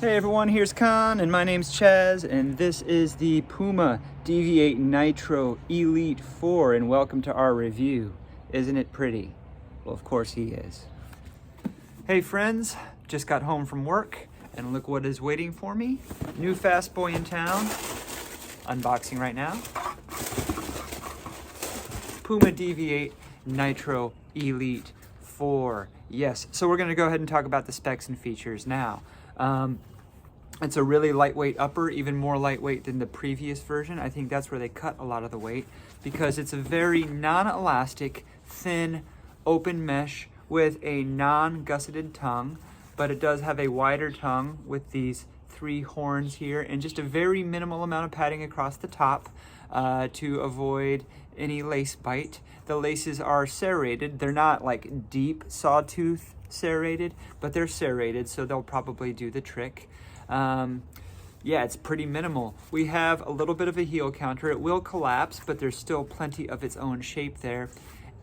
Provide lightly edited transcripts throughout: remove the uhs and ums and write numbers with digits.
Hey everyone, here's Con, and my name's Chaz, and this is the Puma Deviate Nitro Elite 4, and welcome to our review. Isn't it pretty? Well, of course he is. Hey friends, just got home from work, and look what is waiting for me. New fast boy in town. Unboxing right now. Puma Deviate Nitro Elite 4. Yes, so we're gonna go ahead and talk about the specs and features now. It's a really lightweight upper, even more lightweight than the previous version. I think that's where they cut a lot of the weight because it's a very non-elastic, thin, open mesh with a non-gusseted tongue, but it does have a wider tongue with these 3 horns here and just a very minimal amount of padding across the top to avoid any lace bite. The laces are serrated. They're not like deep sawtooth serrated, but they're serrated, so they'll probably do the trick. Yeah, it's pretty minimal. We have a little bit of a heel counter. It will collapse, but there's still plenty of its own shape there,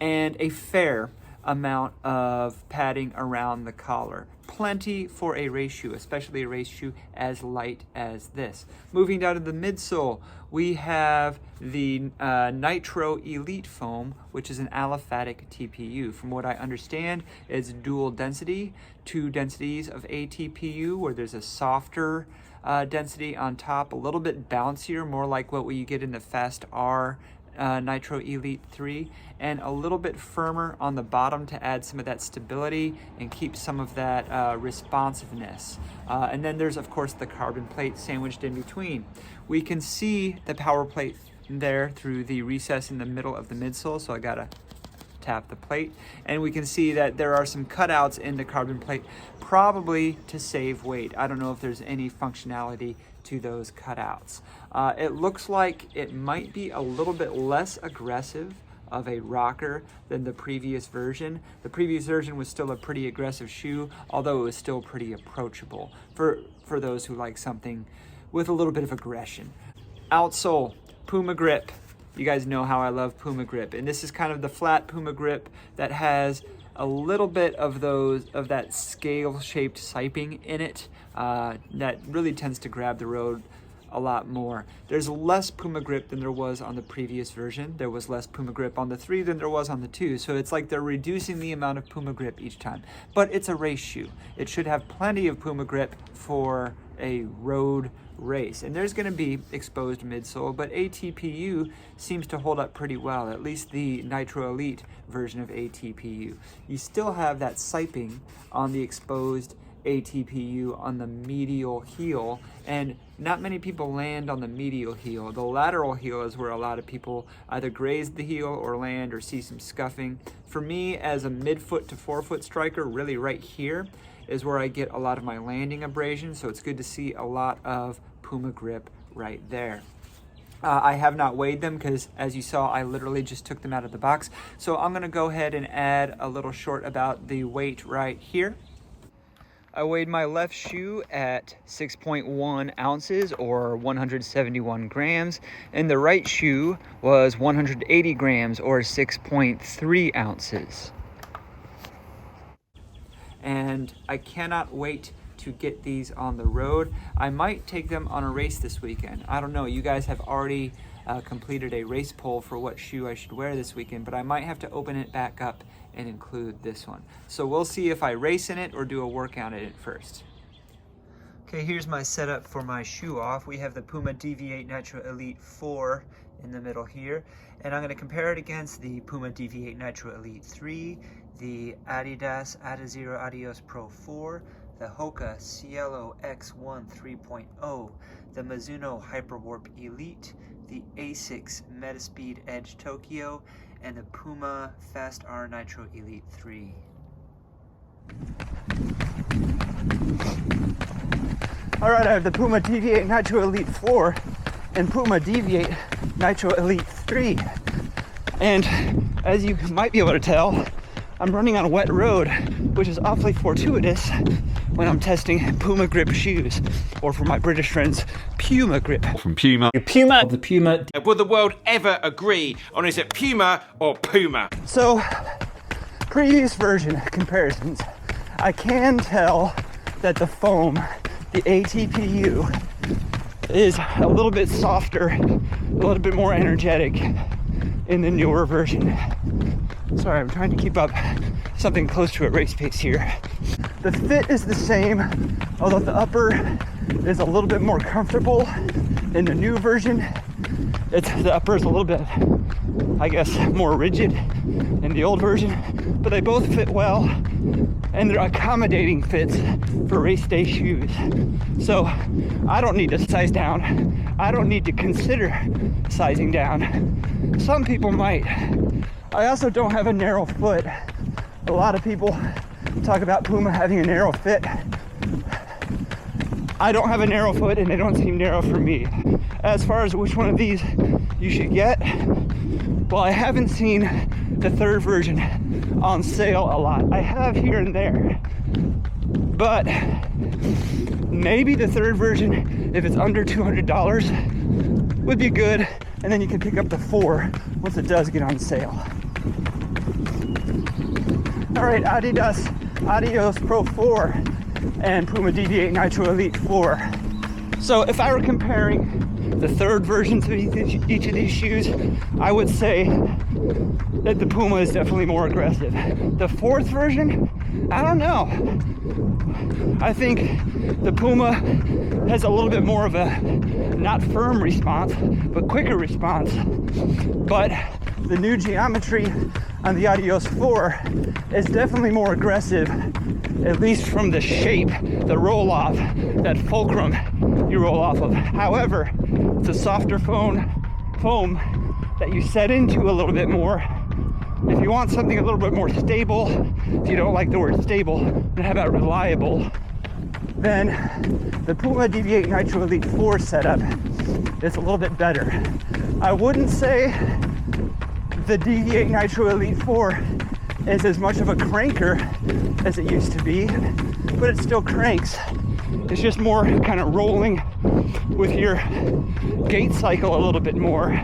and a fair amount of padding around the collar. Plenty for a race shoe, especially a race shoe as light as this. Moving down to the midsole, we have the Nitro Elite foam, which is an aliphatic TPU. From what I understand, it's dual density, 2 densities of a TPU, where there's a softer density on top, a little bit bouncier, more like what you get in the FAST-R Nitro Elite 3, and a little bit firmer on the bottom to add some of that stability and keep some of that responsiveness. And then there's, of course, the carbon plate sandwiched in between. We can see the power plate there through the recess in the middle of the midsole, so I gotta tap the plate, and we can see that there are some cutouts in the carbon plate, probably to save weight. I don't know if there's any functionality to those cutouts. It looks like it might be a little bit less aggressive of a rocker than the previous version. The previous version was still a pretty aggressive shoe, although it was still pretty approachable for those who like something with a little bit of aggression. Outsole, Puma grip. You guys know how I love Puma grip, and this is kind of the flat Puma grip that has a little bit of that scale-shaped siping in it that really tends to grab the road a lot more. There's less Puma grip than there was on the previous version. There was less Puma grip on the 3 than there was on the 2, so it's like they're reducing the amount of Puma grip each time. But it's a race shoe. It should have plenty of Puma grip for a road race, and there's going to be exposed midsole, but ATPU seems to hold up pretty well, at least the Nitro Elite version of ATPU. You still have that siping on the exposed ATPU on the medial heel, and not many people land on the medial heel. The lateral heel is where a lot of people either graze the heel or land or see some scuffing. For me, as a midfoot to forefoot striker, really right here is where I get a lot of my landing abrasion, so it's good to see a lot of Puma grip right there. I have not weighed them because, as you saw, I literally just took them out of the box. So I'm gonna go ahead and add a little short about the weight right here. I weighed my left shoe at 6.1 ounces or 171 grams, and the right shoe was 180 grams or 6.3 ounces. And I cannot wait to get these on the road. I might take them on a race this weekend. I don't know, you guys have already completed a race poll for what shoe I should wear this weekend, but I might have to open it back up and include this one. So we'll see if I race in it or do a workout in it first. Okay, here's my setup for my shoe off. We have the Puma Deviate Nitro Elite 4 in the middle here, and I'm going to compare it against the Puma Deviate Nitro Elite 3, the Adidas Adios Pro 4, the Hoka Cielo X 3.0, the Mizuno Hyperwarp Elite, the Asics Metaspeed Edge Tokyo, and the Puma FAST-R Nitro Elite 3. Alright, I have the Puma Deviate Nitro Elite 4 and Puma Deviate Nitro Elite 3. And as you might be able to tell, I'm running on a wet road, which is awfully fortuitous when I'm testing Puma grip shoes, or for my British friends, Puma grip. From Puma. Puma. Of the Puma. Will the world ever agree on is it Puma or Puma? So, previous version comparisons, I can tell that the foam the ATPU is a little bit softer, a little bit more energetic in the newer version. Sorry, I'm trying to keep up something close to a race pace here. The fit is the same, although the upper is a little bit more comfortable in the new version. The upper is a little bit, I guess, more rigid in the old version, but they both fit well, and they're accommodating fits for race day shoes. So I don't need to size down. I don't need to consider sizing down. Some people might. I also don't have a narrow foot. A lot of people talk about Puma having a narrow fit. I don't have a narrow foot, and they don't seem narrow for me. As far as which one of these you should get, well, I haven't seen the third version on sale a lot. I have here and there, but maybe the third version, if it's under $200, would be good, and then you can pick up the 4 once it does get on sale. All right, Adios Pro 4 and Puma Deviate Nitro Elite 4. So if I were comparing the third versions of each of these shoes, I would say that the Puma is definitely more aggressive. The fourth version, I don't know. I think the Puma has a little bit more of a not firm response, but quicker response. But the new geometry on the Adios 4 is definitely more aggressive, at least from the shape, the roll off, that fulcrum you roll off of. However, it's a softer foam that you set into a little bit more. If you want something a little bit more stable, if you don't like the word stable, then how about reliable? Then the Puma Deviate Nitro Elite 4 setup is a little bit better. I wouldn't say the Deviate Nitro Elite 4 is as much of a cranker as it used to be, but it still cranks. It's just more kind of rolling with your gait cycle a little bit more.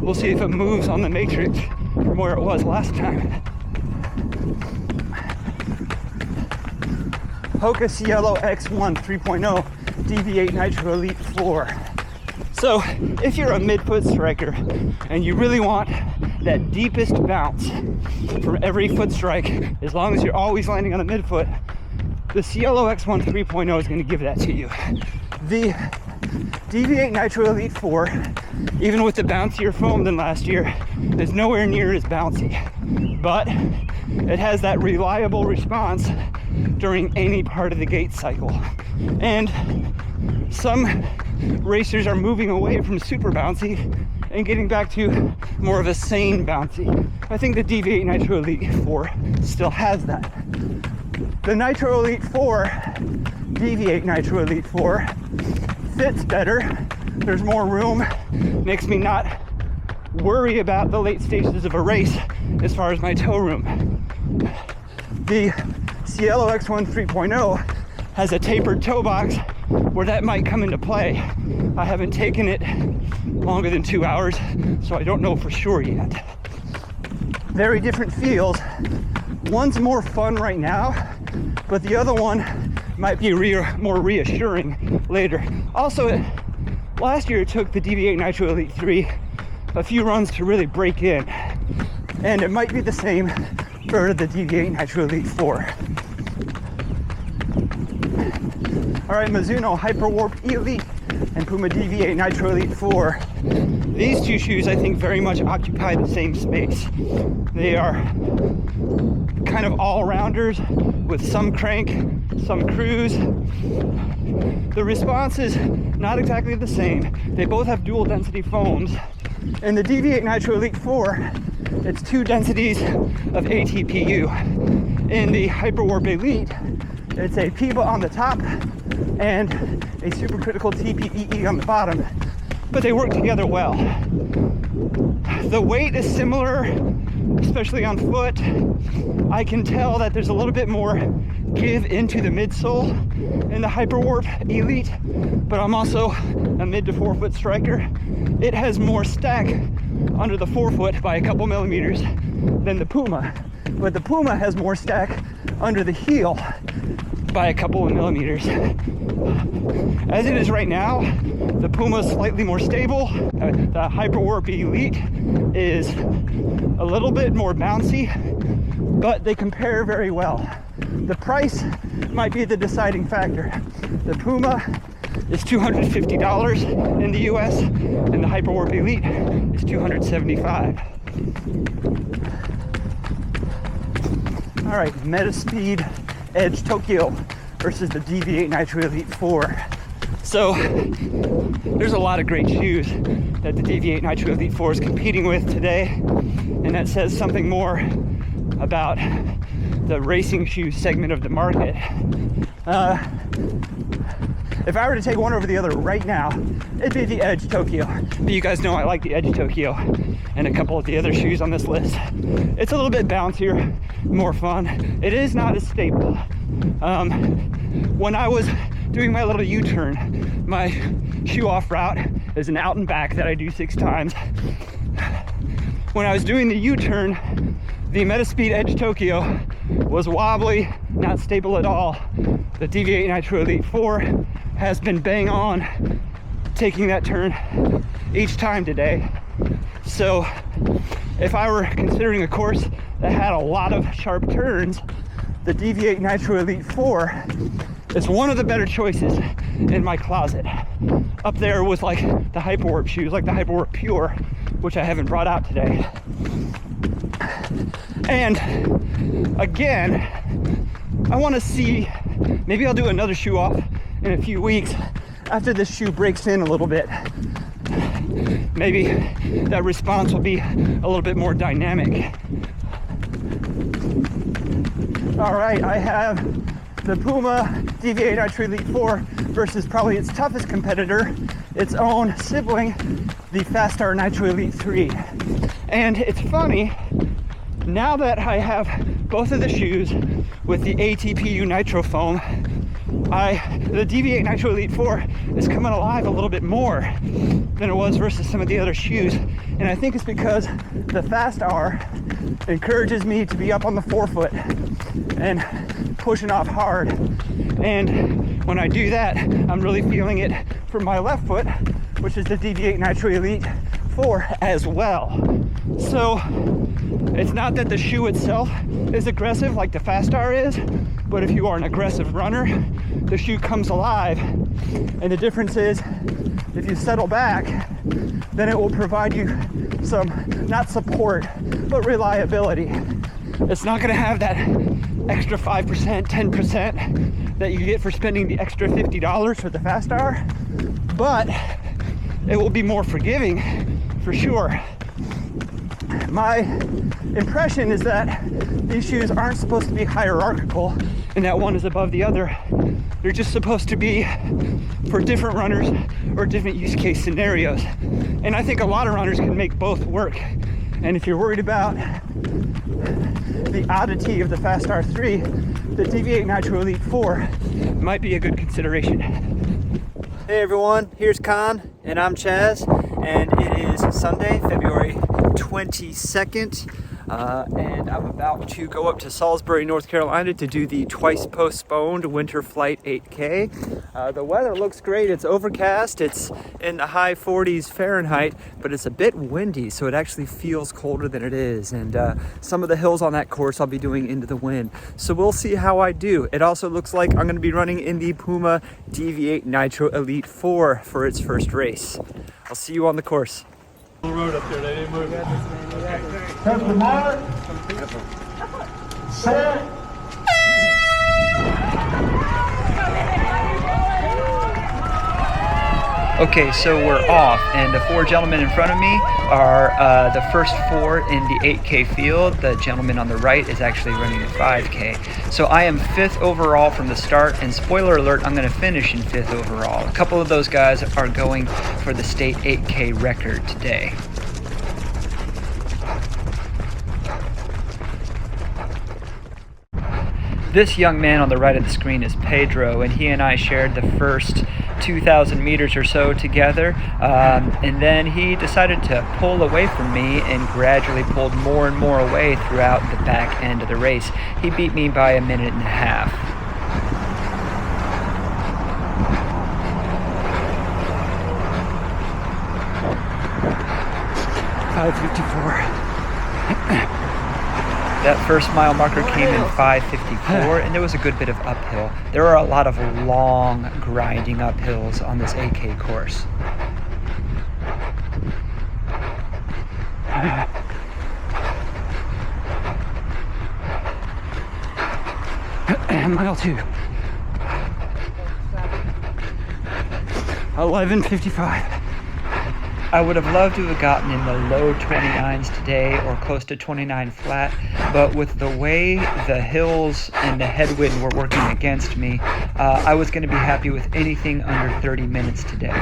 We'll see if it moves on the matrix from where it was last time. Hoka Cielo X 3.0 Deviate Nitro Elite 4. So if you're a midfoot striker and you really want that deepest bounce from every foot strike, as long as you're always landing on the midfoot, the Cielo X 3.0 is going to give that to you. The Deviate Nitro Elite 4, even with the bouncier foam than last year, is nowhere near as bouncy, but it has that reliable response during any part of the gait cycle. And some racers are moving away from super bouncy and getting back to more of a sane bouncy. I think the Deviate Nitro Elite 4 still has that. The Nitro Elite 4, Deviate Nitro Elite 4, fits better. There's more room, makes me not worry about the late stages of a race as far as my toe room. The Cielo X 3.0 has a tapered toe box where that might come into play. I haven't taken it longer than 2 hours, so I don't know for sure yet. Very different feels. One's more fun right now, but the other one might be more reassuring later. Also, last year it took the Deviate Nitro Elite 3 a few runs to really break in, and it might be the same for the Deviate Nitro Elite 4. All right, Mizuno Hyperwarp Elite and Puma Deviate Nitro Elite 4. These two shoes, I think, very much occupy the same space. They are kind of all-rounders with some crank, some cruise. The response is not exactly the same. They both have dual density foams. In the Deviate Nitro Elite 4, it's 2 densities of ATPU. In the Hyperwarp Elite, it's a PIBA on the top and a supercritical TPEE on the bottom, but they work together well. The weight is similar, especially on foot. I can tell that there's a little bit more give into the midsole in the Hyperwarp Elite, but I'm also a mid to 4 foot striker. It has more stack under the forefoot by a couple millimeters than the Puma, but the Puma has more stack under the heel by a couple of millimeters. As it is right now, the Puma is slightly more stable. The Hyperwarp Elite is a little bit more bouncy, but they compare very well. The price might be the deciding factor. The Puma is $250 in the US, and the Hyperwarp Elite is $275. All right, Metaspeed Edge Tokyo versus the Deviate Nitro Elite 4. So there's a lot of great shoes that the Deviate Nitro Elite 4 is competing with today, and that says something more about the racing shoe segment of the market. If I were to take one over the other right now, it'd be the Edge Tokyo. But you guys know I like the Edge Tokyo and a couple of the other shoes on this list. It's a little bit bouncier, more fun. It is not as stable. When I was doing my little U-turn, my shoe off route is an out and back that I do 6 times. When I was doing the U-turn, the Metaspeed Edge Tokyo was wobbly, not stable at all. The Deviate Nitro Elite 4 has been bang on taking that turn each time today. So if I were considering a course that had a lot of sharp turns, the Deviate Nitro Elite 4 is one of the better choices in my closet. Up there with like the Hyperwarp shoes, like the Hyperwarp Pure, which I haven't brought out today. And again, I want to see, maybe I'll do another shoe off in a few weeks after this shoe breaks in a little bit. Maybe that response will be a little bit more dynamic. All right, I have the Puma Deviate Nitro Elite 4 versus probably its toughest competitor, its own sibling, the FAST-R Nitro Elite 3. And it's funny, now that I have both of the shoes with the ATPU Nitro foam, the Deviate Nitro Elite 4 is coming alive a little bit more than it was versus some of the other shoes. And I think it's because the FAST-R encourages me to be up on the forefoot and pushing off hard. And when I do that, I'm really feeling it from my left foot, which is the Deviate Nitro Elite 4 as well. So it's not that the shoe itself is aggressive like the FAST-R is, but if you are an aggressive runner, the shoe comes alive. And the difference is, if you settle back, then it will provide you some, not support, but reliability. It's not gonna have that extra 5%, 10% that you get for spending the extra $50 for the FAST-R, but it will be more forgiving for sure. My impression is that these shoes aren't supposed to be hierarchical and that one is above the other. They're just supposed to be for different runners or different use case scenarios. And I think a lot of runners can make both work. And if you're worried about the oddity of the FAST-R 3, the Deviate Nitro Elite 4 might be a good consideration. Hey everyone, here's Khan and I'm Chaz, and it is Sunday, February 22nd, and I'm about to go up to Salisbury, North Carolina to do the twice postponed Winter Flight 8K. The weather looks great. It's overcast, it's in the high 40s Fahrenheit, but it's a bit windy, so it actually feels colder than it is. And some of the hills on that course I'll be doing into the wind. So we'll see how I do. It also looks like I'm gonna be running in the Puma Deviate Nitro Elite 4 for its first race. I'll see you on the course. Road up there, they didn't move. Set the mark. Set. Okay, so we're off, and the 4 gentlemen in front of me are the first 4 in the 8K field. The gentleman on the right is actually running the 5K. So I am 5th overall from the start, and spoiler alert, I'm going to finish in 5th overall. A couple of those guys are going for the state 8K record today. This young man on the right of the screen is Pedro, and he and I shared the first 2,000 meters or so together, and then he decided to pull away from me and gradually pulled more and more away throughout the back end of the race. He beat me by 1.5 minutes. 5:54. That first mile marker came in 5:54, and there was a good bit of uphill. There are a lot of long, grinding uphills on this AK course. Mile 2. 11:55. I would have loved to have gotten in the low 29s today or close to 29 flat, but with the way the hills and the headwind were working against me, I was going to be happy with anything under 30 minutes today.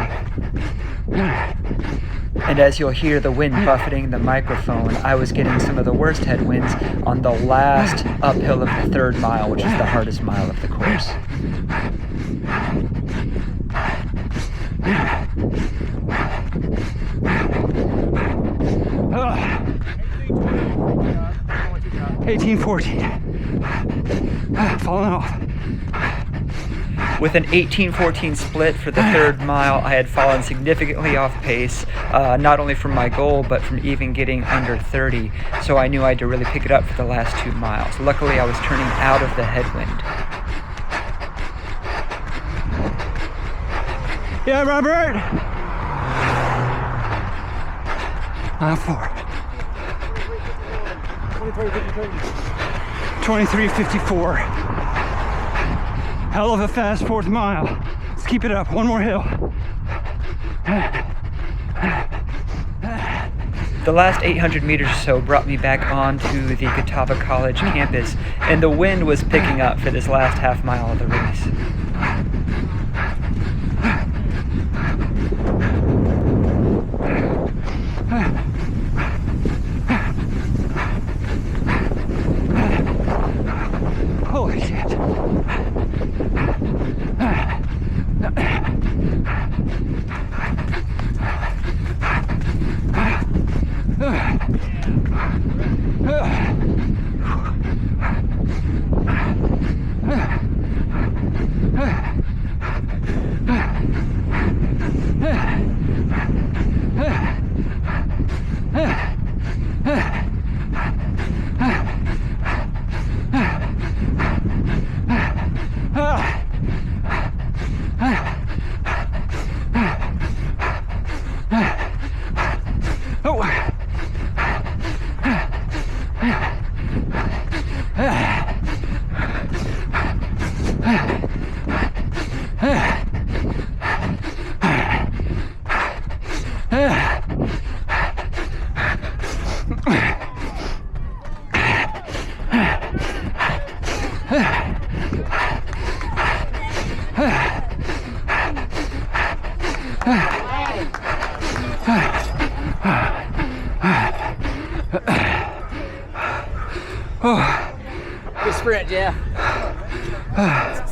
And as you'll hear the wind buffeting the microphone, I was getting some of the worst headwinds on the last uphill of the third mile, which is the hardest mile of the course. Oh. 18:14. Falling off. With an 18:14 split for the third mile, I had fallen significantly off pace, not only from my goal, but from even getting under 30. So I knew I had to really pick it up for the last 2 miles. Luckily, I was turning out of the headwind. Yeah, Robert. Mile 4. 23:54. Hell of a fast fourth mile. Let's keep it up. One more hill. The last 800 meters or so brought me back onto the Catawba College campus, and the wind was picking up for this last half mile of the race. Holy shit. Good sprint, Jeff. I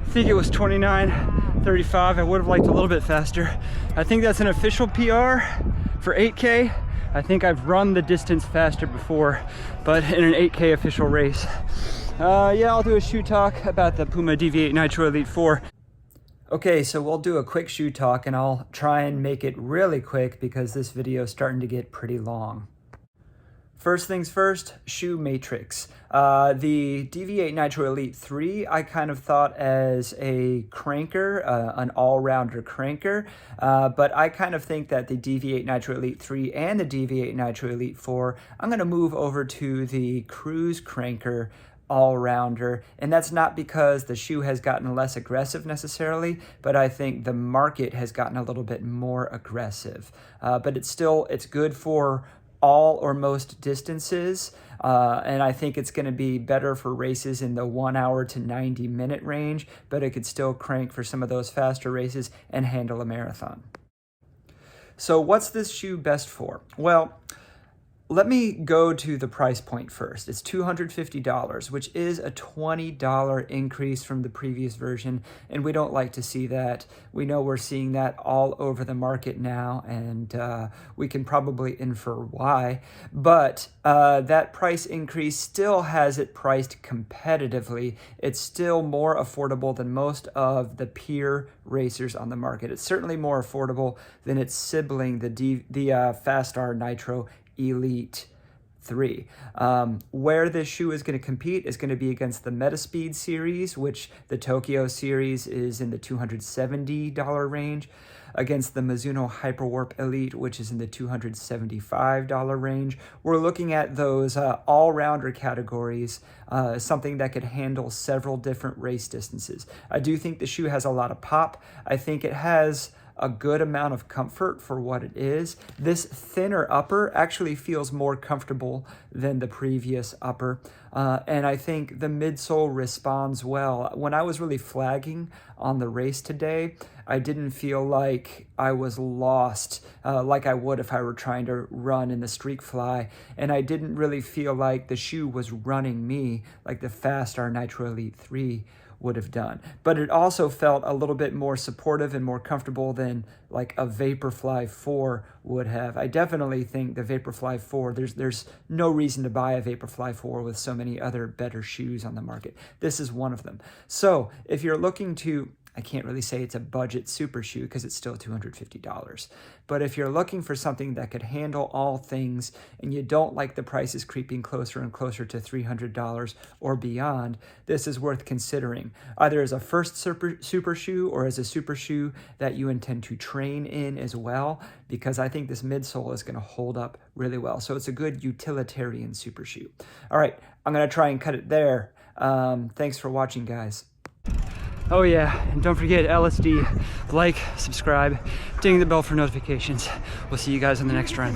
think it was 29:35. I would have liked a little bit faster. I think that's an official PR for 8K. I think I've run the distance faster before, but in an 8K official race. Yeah, I'll do a shoe talk about the Puma Deviate Nitro Elite 4. Okay, so we'll do a quick shoe talk, and I'll try and make it really quick because this video is starting to get pretty long. First things first, shoe matrix. The Deviate Nitro Elite 3 I kind of thought as a cranker, an all-rounder cranker, but I kind of think that the Deviate Nitro Elite 3 and the Deviate Nitro Elite 4, I'm going to move over to the cruise cranker all-rounder, and that's not because the shoe has gotten less aggressive necessarily, but I think the market has gotten a little bit more aggressive. But it's good for all or most distances, and I think it's going to be better for races in the 1 hour to 90 minute range, but it could still crank for some of those faster races and handle a marathon. So what's this shoe best for? Well, let me go to the price point first. It's $250, which is a $20 increase from the previous version, and we don't like to see that. We know we're seeing that all over the market now, and we can probably infer why. But that price increase still has it priced competitively. It's still more affordable than most of the peer racers on the market. It's certainly more affordable than its sibling, the FAST-R Nitro Elite 3. Where this shoe is going to compete is going to be against the Metaspeed series, which the Tokyo series is in the $270 range, against the Mizuno Hyperwarp Elite, which is in the $275 range. We're looking at those all-rounder categories, something that could handle several different race distances. I do think the shoe has a lot of pop. I think it has a good amount of comfort for what it is. This thinner upper actually feels more comfortable than the previous upper. And I think the midsole responds well. When I was really flagging on the race today, I didn't feel like I was lost like I would if I were trying to run in the streak fly. And I didn't really feel like the shoe was running me like the FAST-R Nitro Elite 3 would have done. But it also felt a little bit more supportive and more comfortable than like a Vaporfly 4 would have. I definitely think the Vaporfly 4, there's no reason to buy a Vaporfly 4 with so many other better shoes on the market. This is one of them. So if you're looking to, I can't really say it's a budget super shoe because it's still $250. But if you're looking for something that could handle all things and you don't like the prices creeping closer and closer to $300 or beyond, this is worth considering, either as a first super shoe or as a super shoe that you intend to train in as well, because I think this midsole is going to hold up really well. So it's a good utilitarian super shoe. All right, I'm going to try and cut it there. Thanks for watching, guys. Oh yeah, and don't forget LSD, like, subscribe, ding the bell for notifications. We'll see you guys on the next run.